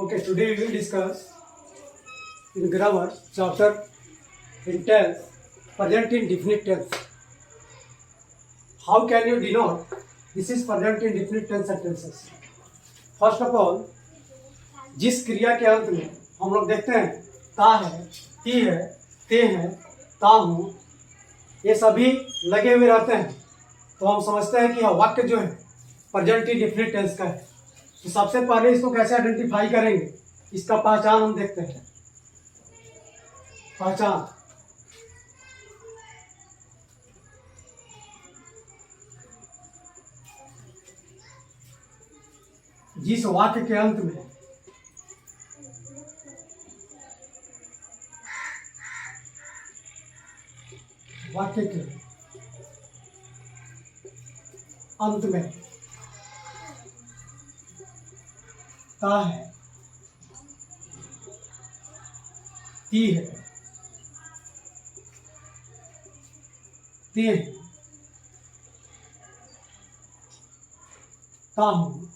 Okay, today we will discuss in grammar chapter in tense, present indefinite tense. How can you denote this is present indefinite tense sentences? First of all, जिस क्रिया के अंत में हम लोग देखते हैं ता है, ती है, ते हैं, ता हूँ, ये सभी लगे हुए रहते हैं, तो हम समझते हैं कि यह वाक्य जो है प्रेजेंट इंडेफिनिट टेंस का है। तो सबसे पहले इसको कैसे आइडेंटिफाई करेंगे, इसका पहचान हम देखते हैं। पहचान, जिस वाक्य के अंत में ता है, ती है, ते है, ता हूँ,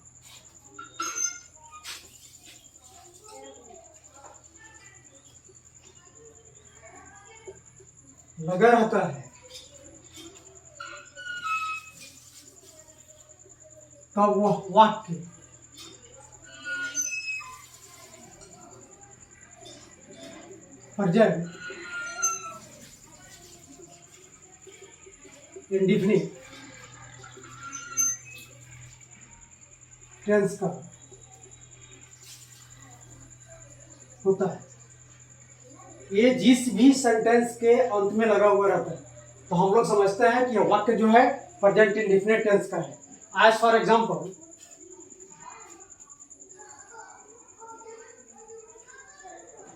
लगा रहता है, तब वह वाक्य प्रेजेंट इंडेफिनिट टेंस का होता है। ये जिस भी सेंटेंस के अंत में लगा हुआ रहता है तो हम लोग समझते हैं कि यह वाक्य जो है प्रेजेंट इंडेफिनिट टेंस का है। एज फॉर एग्जाम्पल,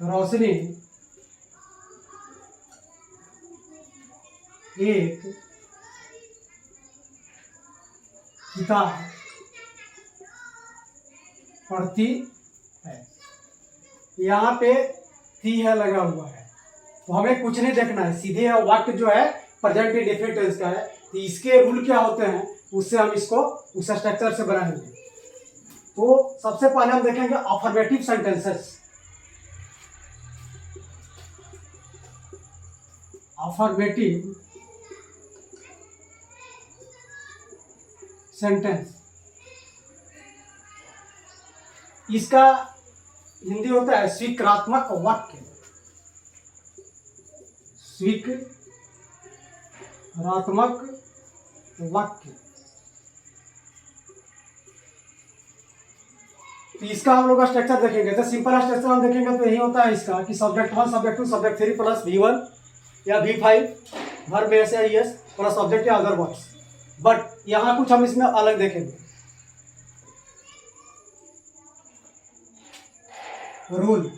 रोशनी एक किताब पढ़ती है। यहाँ पे थी है लगा हुआ है, तो हमें कुछ नहीं देखना है, सीधे वाक्य जो है प्रेजेंट इंडेफिनिट टेंस का है। तो इसके रूल क्या होते हैं उससे हम इसको उस स्ट्रक्चर से बनाएंगे। तो सबसे पहले हम देखेंगे अफर्मेटिव सेंटेंसेस। अफर्मेटिव सेंटेंस, इसका हिंदी होता है स्वीकारात्मक वाक्य। स्वीकारात्मक वाक्य, तो इसका हम लोग स्ट्रक्चर देखेंगे। तो सिंपल स्ट्रक्चर हम देखेंगे तो यही होता है इसका कि subject 1 subject 2 subject 3 plus V1 या V5 वर्ब में ऐसे IS प्लस सब्जेक्ट या अदर वर्ड्स। बट यहाँ कुछ हम इसमें अलग देखेंगे। Rule,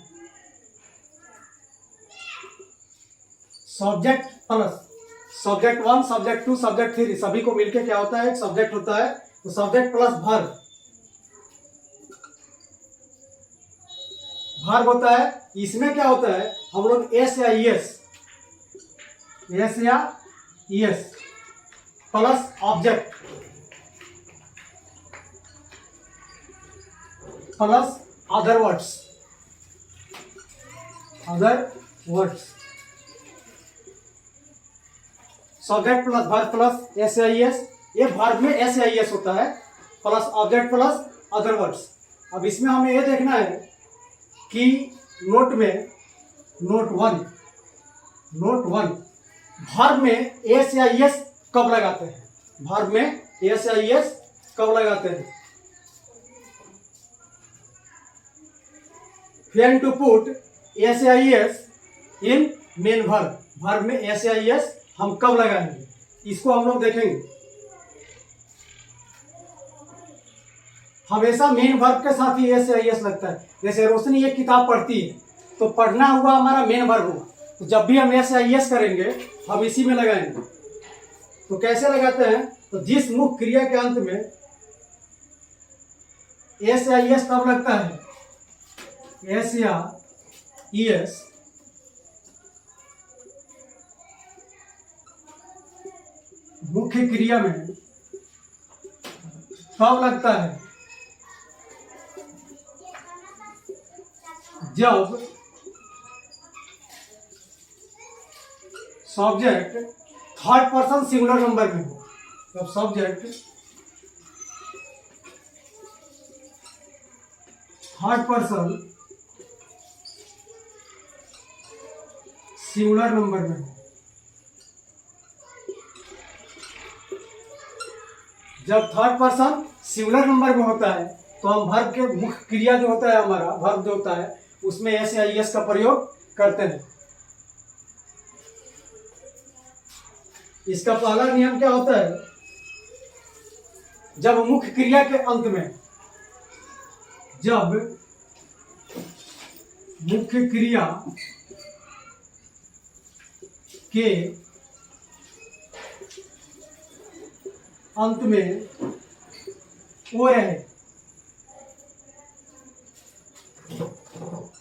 subject plus subject 1 subject 2 subject 3 सभी को मिलके क्या होता है, एक सब्जेक्ट होता है। तो सब्जेक्ट प्लस वर्ब, वर्ब होता है। इसमें क्या होता है, हम लोग एस या ES plus object plus other words subject plus verb plus S या ईएस, ये वर्ब में एस या ईएस होता है, plus object plus other words. अब इसमें हमें ये देखना है कि नोट 1 वर्ब में एस या ईएस कब लगाते हैं, वर्ब में एस या ईएस कब लगाते हैं। When to put एस या ईएस इन मेन वर्ब, वर्ब में एस या ईएस हम कब लगाएंगे, इसको हम लोग देखेंगे। हमेशा मेन वर्ब के साथ ही एस या ईएस लगता है। जैसे रोशनी एक किताब पढ़ती है, तो पढ़ना हुआ हमारा मेन वर्ब हुआ, तो जब भी हम एस या ईएस करेंगे हम इसी में लगाएंगे। तो कैसे लगाते हैं, तो जिस मुख्य क्रिया के अंत में एस या ईएस कब लगता है, एस या ईएस मुख्य क्रिया में कब लगता है, जब subject third person singular number में हो, जब subject third person singular number में हो। जब थर्ड पर्सन सिंगुलर नंबर में होता है तो हम वर्ब के मुख्य क्रिया जो होता है, हमारा वर्ब जो होता है, उसमें एस या एस का प्रयोग करते हैं। इसका पहला नियम क्या होता है? जब मुख्य क्रिया के अंत में, जब मुख्य क्रिया के अंत में ओ रहे,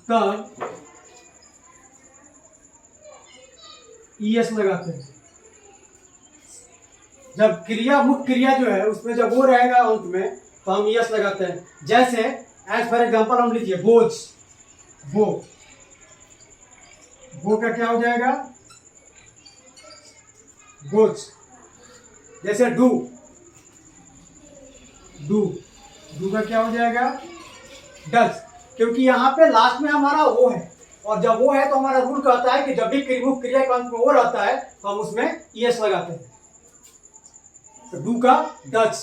तब ईएस लगाते हैं। जब क्रिया मुख्य क्रिया जो है उसमें जब वो रहेगा अंत में तो हम ईएस लगाते हैं। जैसे एज फॉर एग्जांपल हम लीजिए बोझ, वो का क्या हो जाएगा? बोझ। जैसे डू का क्या हो जाएगा? डज। क्योंकि यहाँ पे लास्ट में हमारा वो है, और जब वो है तो हमारा रूल कहता है कि जब भी मुख्य क्रिया के अंत में वो रहता है तो हम उसमें ईएस लगाते हैं। तो डू का डज।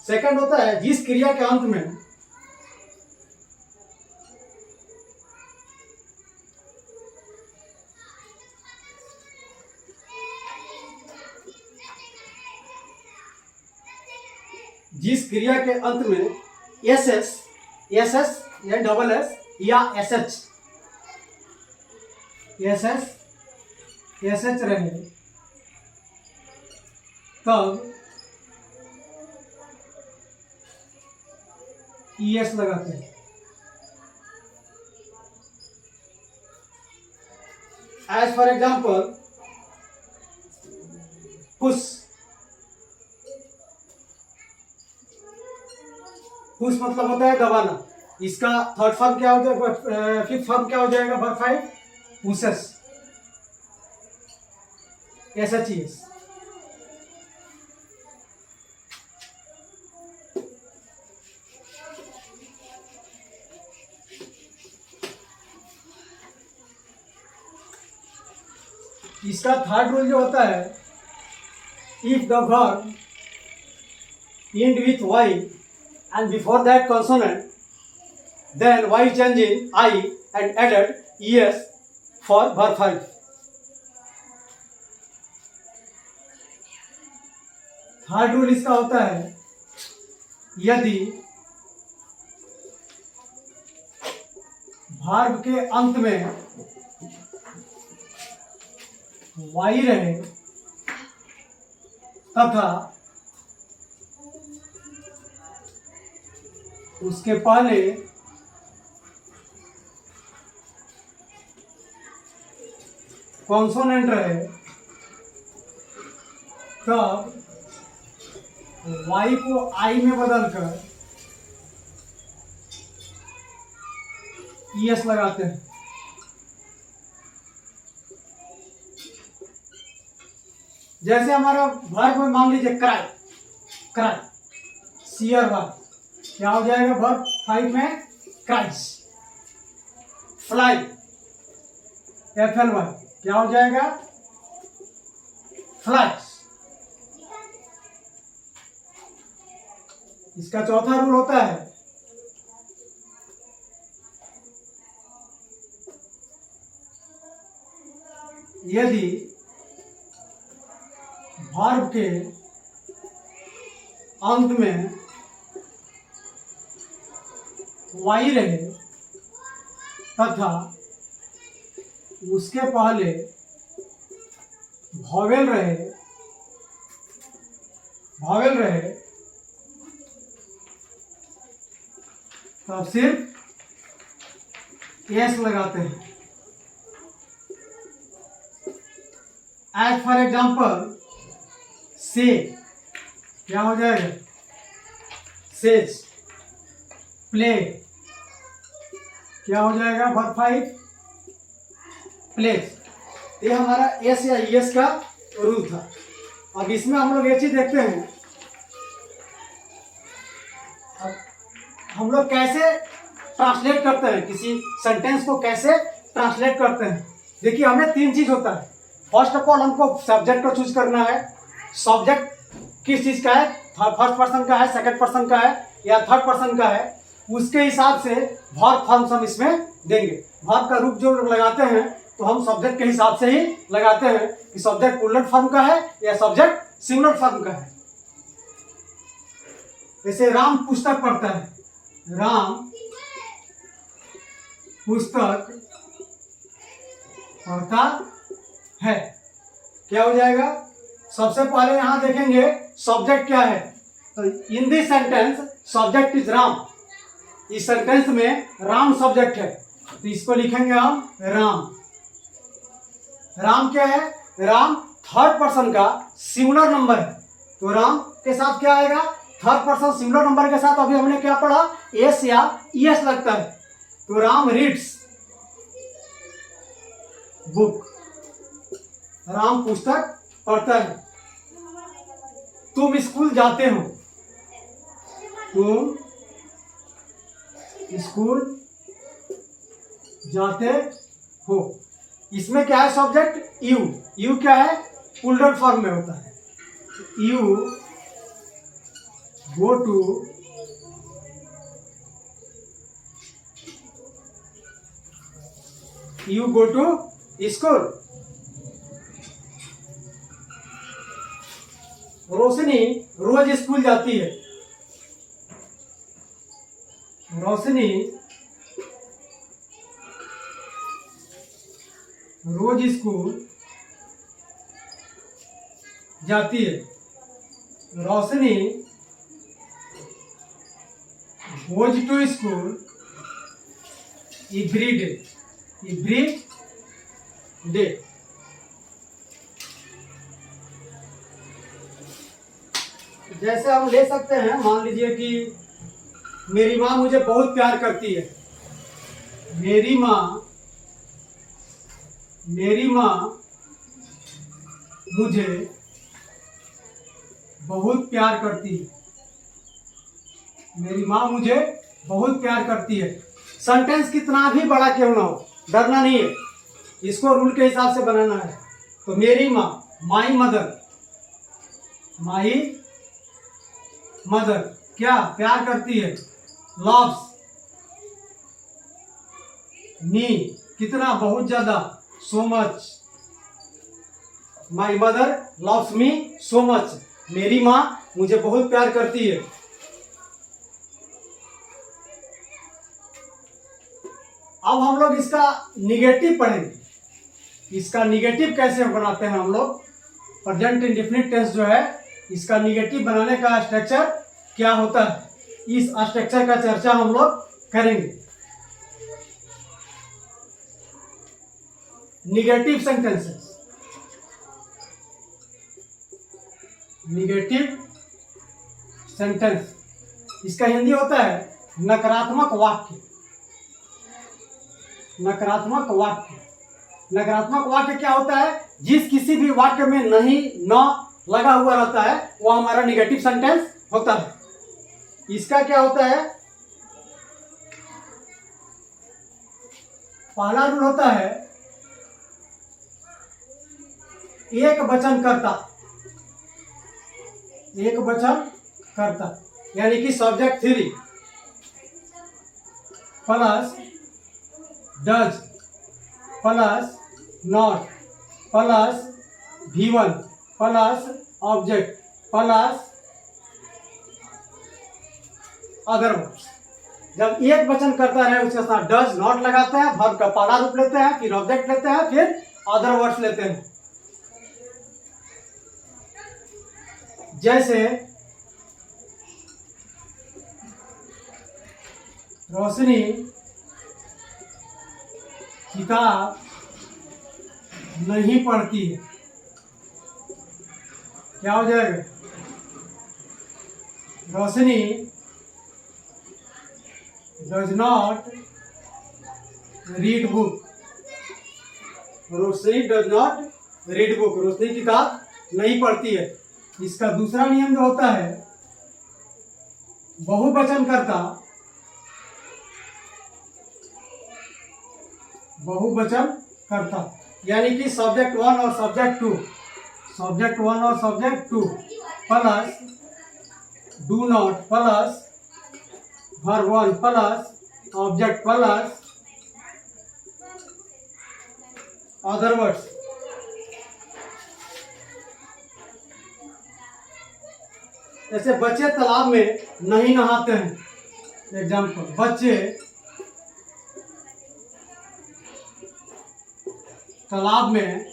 सेकंड होता है जिस क्रिया के अंत में एस या डबल एस या एस एच रहे, तब ईएस लगाते हैं। एज फॉर एग्जाम्पल पुश मतलब होता है दबाना। इसका थर्ड फॉर्म क्या हो जाएगा? फिफ्थ फॉर्म क्या हो जाएगा? Verb 5 pushes, SHES। इसका थर्ड रूल जो होता है, if the verb end with Y and before that consonant, then y change in I and added es for verb 5. Third rule इसका होता है, यदि वर्ब के अंत में y रहे तथा उसके पहले कॉन्सोनेंट रहे, तब y को I में बदलकर ES लगाते हैं। जैसे हमारा वर्ब में मान लीजिए क्राई, सीयर वर्ब क्या हो जाएगा? वर्ब 5 में क्राइज। फ्लाई, FLY क्या हो जाएगा? फ्लाइज। इसका चौथा रूल होता है, यदि वर्ब के अंत में वाई रहे तथा उसके पहले वॉवेल रहे तो सिर्फ एस लगाते हैं। एज फॉर एग्जाम्पल से क्या हो जाएगा? सेज। प्ले क्या हो जाएगा वर्ब 5 प्लेस। ये हमारा एस या ईएस का रूल था। अब इसमें हम लोग ये चीज देखते हैं, अब हम लोग कैसे ट्रांसलेट करते हैं, किसी सेंटेंस को कैसे ट्रांसलेट करते हैं। देखिए हमें 3 चीज होता है। फर्स्ट ऑफ ऑल हमको सब्जेक्ट को चूज करना है। सब्जेक्ट किस चीज का है, फर्स्ट पर्सन का है, सेकंड पर्सन का है या थर्ड पर्सन का है, उसके हिसाब से वर्ब फॉर्म्स हम इसमें देंगे। वर्ब का रूप जो लगाते हैं तो हम सब्जेक्ट के हिसाब से ही लगाते हैं कि सब्जेक्ट प्लूरल फॉर्म का है या सब्जेक्ट सिंगुलर फॉर्म का है। जैसे राम पुस्तक पढ़ता है, राम पुस्तक पढ़ता है, क्या हो जाएगा। सबसे पहले यहां देखेंगे सब्जेक्ट क्या है, तो in this sentence subject is Ram. इस सेंटेंस में राम सब्जेक्ट है, तो इसको लिखेंगे हम राम। राम क्या है, राम थर्ड पर्सन का सिंगुलर नंबर है, तो राम के साथ क्या आएगा, थर्ड पर्सन सिंगुलर नंबर के साथ अभी हमने क्या पढ़ा, एस या ईएस लगता है। तो राम रीड्स बुक, राम पुस्तक पढ़ता है। तुम स्कूल जाते हो, तुम स्कूल जाते हो। इसमें क्या है सब्जेक्ट, यू। यू क्या है, प्लूरल फॉर्म में होता है। You go to school. Roshni रोज स्कूल जाती है, रोशनी रोज स्कूल जाती है। Roshni goes to school every day. जैसे हम ले सकते हैं, मान लीजिए कि मेरी माँ मुझे बहुत प्यार करती है। मेरी माँ मुझे बहुत प्यार करती है। मेरी माँ मुझे बहुत प्यार करती है। सेंटेंस कितना भी बड़ा क्यों ना हो, डरना नहीं है, इसको रूल के हिसाब से बनाना है। तो मेरी माँ, माई मदर क्या प्यार करती है, लव्स मी कितना, बहुत ज्यादा, so much. My mother loves me so much. मेरी माँ मुझे बहुत प्यार करती है। अब हम लोग इसका निगेटिव पढ़ेंगे। इसका निगेटिव कैसे बनाते हैं हम लोग, प्रेजेंट इंडेफिनिट टेंस जो है, इसका निगेटिव बनाने का स्ट्रक्चर क्या होता है, इस स्ट्रक्चर का चर्चा हम लोग करेंगे। निगेटिव सेंटेंसेस, निगेटिव सेंटेंस, इसका हिंदी होता है नकारात्मक वाक्य। नकारात्मक वाक्य, नकारात्मक वाक्य क्या होता है, जिस किसी भी वाक्य में नहीं, न लगा हुआ रहता है, वो हमारा निगेटिव सेंटेंस होता है। इसका क्या होता है, पहला रूल होता है एक वचन कर्ता। एक वचन कर्ता यानी कि subject 3 plus does plus not plus V1 plus object plus other words. जब एक वचन करता है उसके साथ डज नॉट लगाते हैं, वर्ब का पहला रूप लेते हैं, फिर ऑब्जेक्ट लेते हैं, फिर अदर वर्ड्स लेते हैं। जैसे रोशनी किताब नहीं पढ़ती है, क्या हो जाएगा, Roshni does not read book. Roshni does not read book. Roshni किताब नहीं पढ़ती है। इसका दूसरा नियम जो होता है बहुवचन कर्ता, बहुवचन कर्ता यानी कि सब्जेक्ट 1 और सब्जेक्ट 2, सब्जेक्ट 1 और subject 2 plus do not plus verb 1 plus object plus other words. जैसे बच्चे तालाब में नहीं नहाते हैं। एग्जाम्पल, बच्चे तालाब में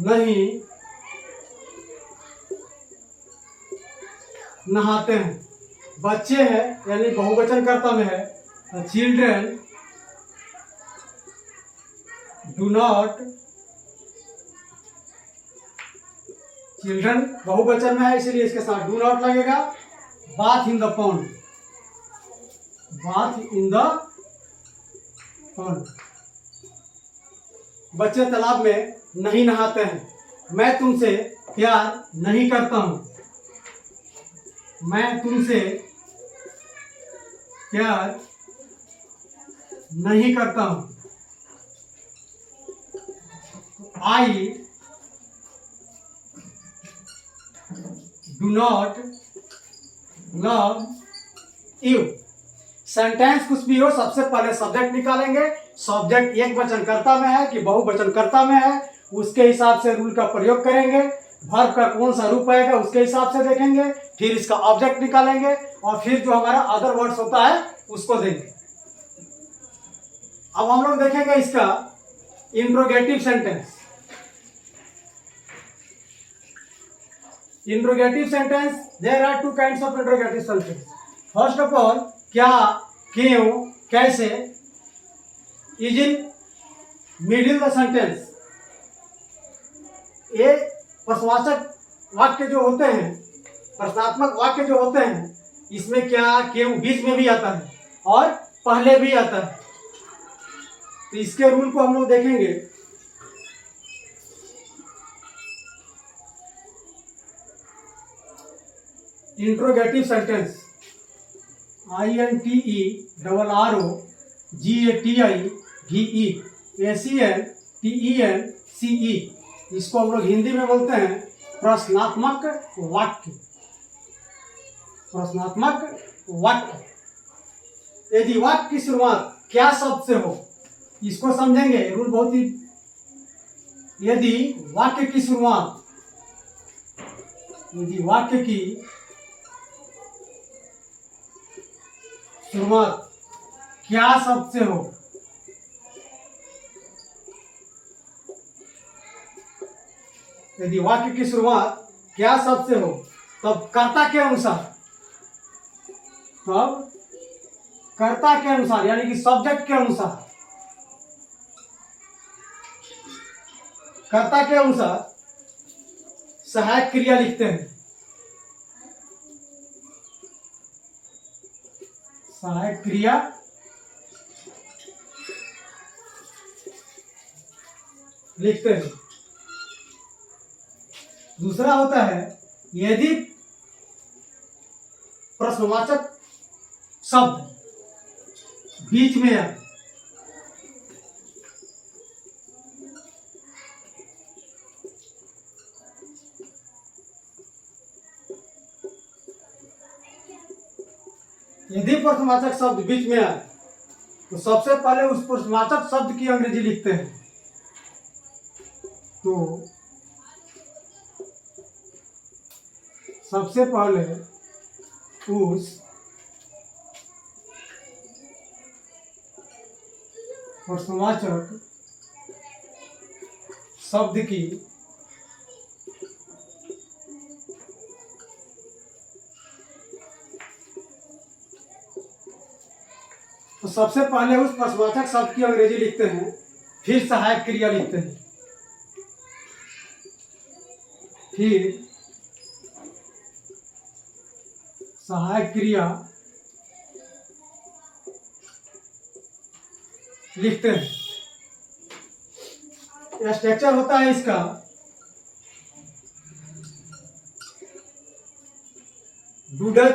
नहीं नहाते हैं। बच्चे हैं यानी बहुवचन कर्ता में है। चिल्ड्रन डू नॉट, चिल्ड्रन बहुवचन में है इसलिए इसके साथ डू नॉट लगेगा। Bath in the pond, bath in the pond. बच्चे तालाब में नहीं नहाते हैं। मैं तुमसे प्यार नहीं करता हूं। मैं तुमसे प्यार नहीं करता हूं। I do not love you. Sentence कुछ भी हो, सबसे पहले सब्जेक्ट निकालेंगे। सब्जेक्ट एक वचन कर्ता में है कि बहुवचन कर्ता में है, उसके हिसाब से रूल का प्रयोग करेंगे। वर्ब का कौन सा रूप आएगा उसके हिसाब से देखेंगे। फिर इसका ऑब्जेक्ट निकालेंगे और फिर जो हमारा अदर वर्ड्स होता है उसको देंगे। अब हम लोग देखेंगे इसका interrogative sentence. Interrogative sentence, there are two kinds of interrogative sentence. First of all, क्या, क्यों, कैसे is in middle the sentence. ये प्रश्नवाचक वाक्य जो होते हैं, प्रश्नात्मक वाक्य जो होते हैं, इसमें क्या, क्यों बीच में भी आता है और पहले भी आता है। तो इसके रूल को हम लोग देखेंगे। इंट्रोगेटिव सेंटेंस, INTERROGATIVE इसको हम लोग हिंदी में बोलते हैं प्रश्नात्मक वाक्य। प्रश्नात्मक वाक्य। यदि वाक्य की शुरुआत क्या शब्द से हो, इसको समझेंगे। रूल बहुत ही, यदि वाक्य की शुरुआत क्या शब्द से हो, यदि वाक्य की शुरुआत क्या शब्द से हो, तब कर्ता के अनुसार, यानी कि सब्जेक्ट के अनुसार, कर्ता के अनुसार सहायक क्रिया लिखते हैं। सहायक क्रिया लिखते हैं। दूसरा होता है, यदि प्रश्नवाचक शब्द बीच में आए, यदि प्रश्नवाचक शब्द बीच में आए तो सबसे पहले उस प्रश्नवाचक शब्द की अंग्रेजी लिखते हैं। तो सबसे पहले उस प्रश्नवाचक शब्द की तो सबसे पहले उस प्रश्नवाचक शब्द की अंग्रेजी लिखते हैं, फिर सहायक क्रिया लिखते हैं, फिर सहायक क्रिया लिखते हैं। यह स्ट्रक्चर होता है इसका doodle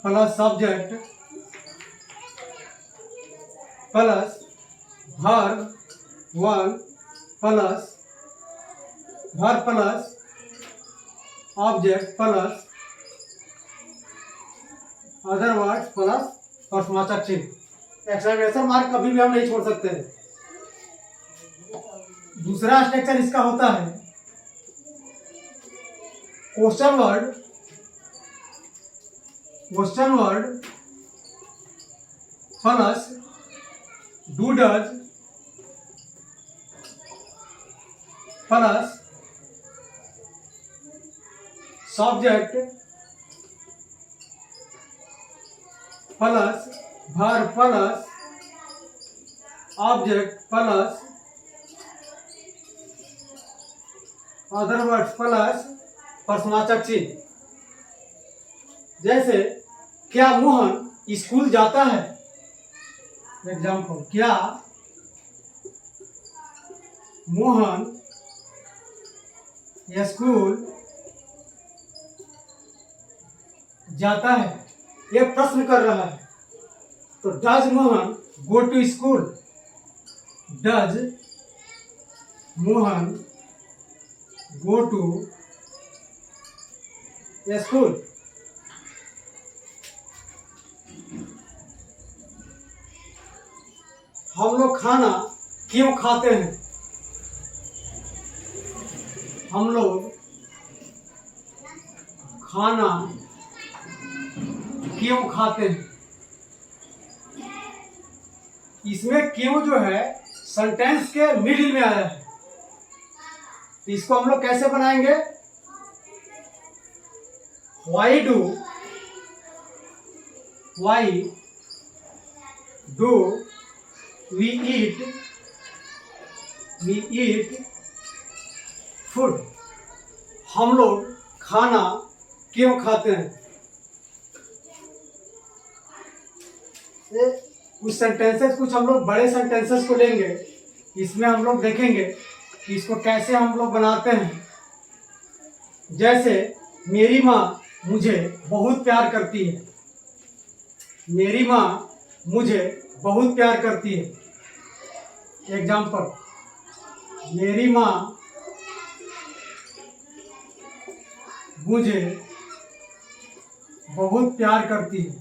plus subject plus verb 1 plus verb plus object plus other words plus प्रश्नवाचक चिन्ह। एक्सक्लेमेशन मार्क कभी भी हम नहीं छोड़ सकते हैं। दूसरा स्ट्रक्चर इसका होता है question word plus doodle plus subject plus verb plus object plus other words plus प्रश्नवाचक चिन्ह। जैसे क्या मोहन स्कूल जाता है? एग्जाम्पल, क्या मोहन स्कूल जाता है? ये प्रश्न कर रहा है। तो does Mohan go to school? Does Mohan go to school? हम लोग खाना क्यों खाते हैं? हम लोग खाना क्यों खाते हैं? इसमें क्यों जो है सेंटेंस के मिडिल में आया है। इसको हम लोग कैसे बनाएंगे? Why do we eat food? हम लोग खाना क्यों खाते हैं? कुछ सेंटेंसेस, कुछ हम लोग बड़े सेंटेंसेस को लेंगे, इसमें हम लोग देखेंगे कि इसको कैसे हम लोग बनाते हैं। जैसे मेरी माँ मुझे बहुत प्यार करती है। मेरी माँ मुझे बहुत प्यार करती है। एग्जाम्पल, मेरी माँ मुझे बहुत प्यार करती है।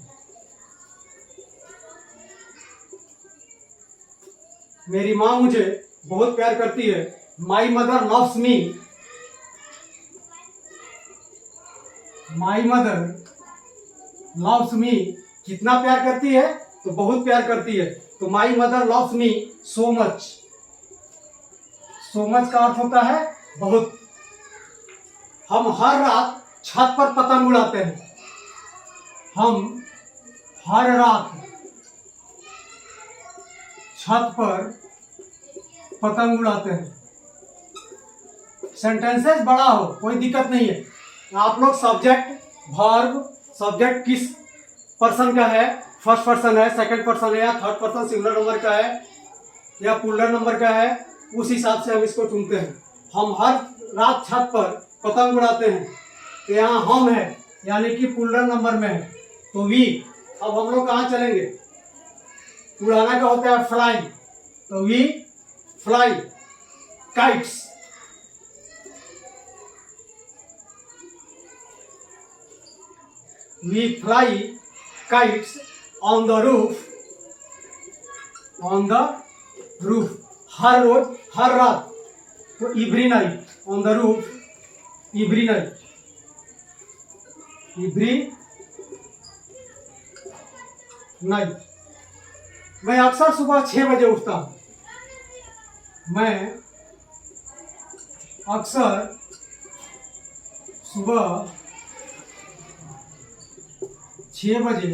मेरी माँ मुझे बहुत प्यार करती है। My mother loves me. My mother loves me कितना प्यार करती है? तो बहुत प्यार करती है। तो my mother loves me so much. So much का अर्थ होता है बहुत। हम हर रात छत पर पतंग उड़ाते हैं। हम हर रात छत पर पतंग उड़ाते हैं। सेंटेंसेस बड़ा हो कोई दिक्कत नहीं है। आप लोग सब्जेक्ट वर्ब, सब्जेक्ट किस पर्सन का है, फर्स्ट पर्सन है, सेकंड पर्सन है, या थर्ड पर्सन सिंगुलर नंबर का है, या प्लूरल नंबर का है, उस हिसाब से हम इसको चुनते हैं। हम हर रात छत पर पतंग उड़ाते हैं। तो यहाँ हम है यानी कि प्लूरल नंबर में है, तो वी। अब हम लोग कहाँ चलेंगे? उड़ाना का होता है फ्लाई, तो we fly kites. We fly kites on the roof. On the roof. हर रोज, हर रात। तो every night on the roof. Every night. Every night. मैं अक्सर सुबह 6 बजे उठता हूँ। मैं अक्सर सुबह 6 बजे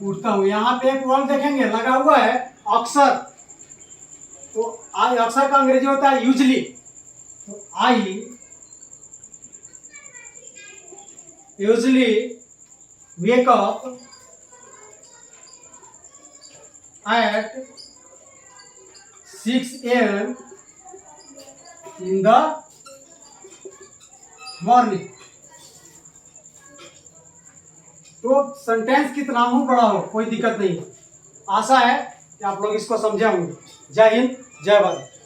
उठता हूँ। यहाँ पे एक वर्ड देखेंगे लगा हुआ है अक्सर। तो आई अक्सर का अंग्रेजी होता है यूजली। तो I usually wake up at 6 a.m. in the morning. तो सेंटेंस कितना हो बड़ा हो कोई दिक्कत नहीं है। आशा है कि आप लोग इसको समझे होंगे। जय हिंद, जय भारत।